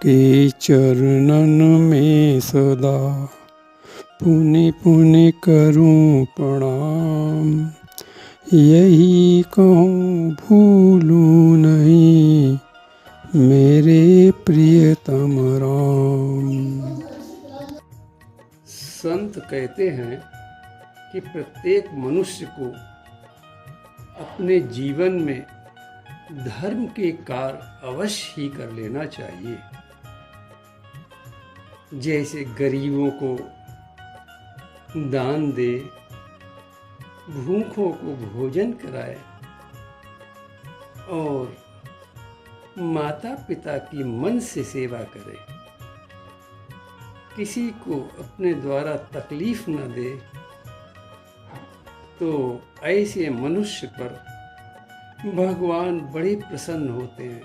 के चरणन में सदा पुनि पुनि करूं प्रणाम। यही कहूँ भूलूं नहीं मेरे प्रियतम राम। संत कहते हैं कि प्रत्येक मनुष्य को अपने जीवन में धर्म के कार्य अवश्य ही कर लेना चाहिए। जैसे गरीबों को दान दे, भूखों को भोजन कराए और माता पिता की मन से सेवा करे, किसी को अपने द्वारा तकलीफ न दे, तो ऐसे मनुष्य पर भगवान बड़े प्रसन्न होते हैं।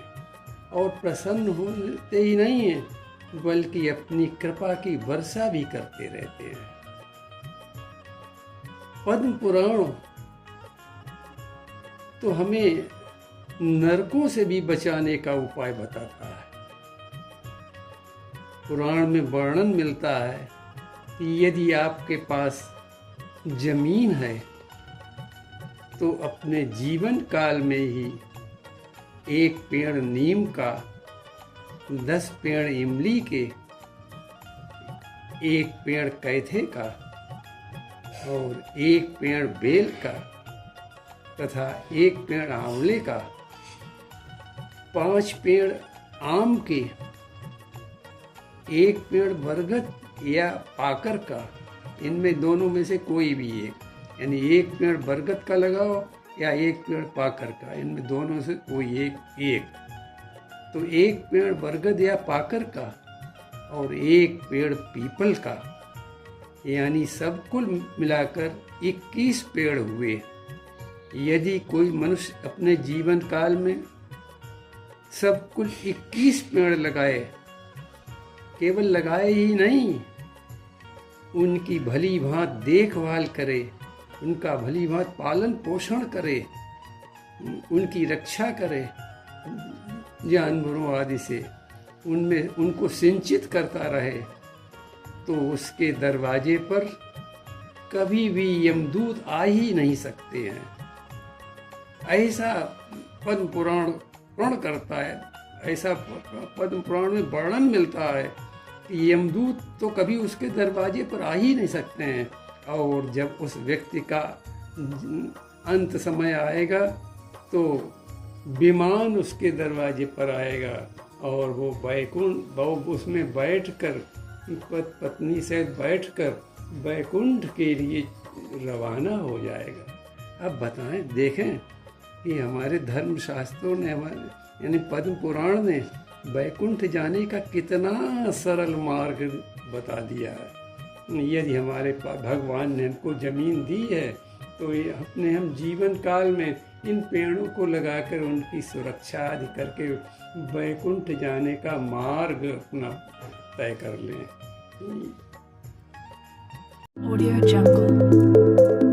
और प्रसन्न होते ही नहीं हैं बल्कि अपनी कृपा की वर्षा भी करते रहते हैं। पद्म पुराण तो हमें नरकों से भी बचाने का उपाय बताता है। पुराण में वर्णन मिलता है कि यदि आपके पास जमीन है तो अपने जीवन काल में ही 1 पेड़ नीम का, 10 पेड़ इमली के, 1 पेड़ कैथे का और 1 पेड़ बेल का तथा 1 पेड़ आंवले का, 5 पेड़ आम के, 1 पेड़ बरगद या पाकर का, इनमें दोनों में से कोई भी एक, यानी 1 पेड़ बरगद का लगाओ या 1 पेड़ पाकर का, इनमें दोनों से कोई एक। तो 1 पेड़ बरगद या पाकर का और 1 पेड़ पीपल का, यानी सब कुल मिलाकर 21 पेड़ हुए। यदि कोई मनुष्य अपने जीवन काल में सब कुल 21 पेड़ लगाए, केवल लगाए ही नहीं, उनकी भली भांत देखभाल करे, उनका भली भांत पालन पोषण करे, उनकी रक्षा करे जानवरों आदि से, उनमें उनको सिंचित करता रहे, तो उसके दरवाजे पर कभी भी यमदूत आ ही नहीं सकते हैं। ऐसा पद्म पुराण प्रण करता है, ऐसा पद्म पुराण में वर्णन मिलता है कि यमदूत तो कभी उसके दरवाजे पर आ ही नहीं सकते हैं। और जब उस व्यक्ति का अंत समय आएगा तो विमान उसके दरवाजे पर आएगा और वो वैकुंठ उसमें बैठकर पत्नी से बैठकर वैकुंठ के लिए रवाना हो जाएगा। अब बताएं, देखें कि हमारे धर्म शास्त्रों ने, हमारे यानी पद्म पुराण ने वैकुंठ जाने का कितना सरल मार्ग बता दिया है। यदि हमारे पास भगवान ने हमको जमीन दी है तो ये अपने हम जीवन काल में इन पेड़ों को लगाकर उनकी सुरक्षा आदि करके वैकुंठ जाने का मार्ग अपना तय कर लें। Audio Jungle।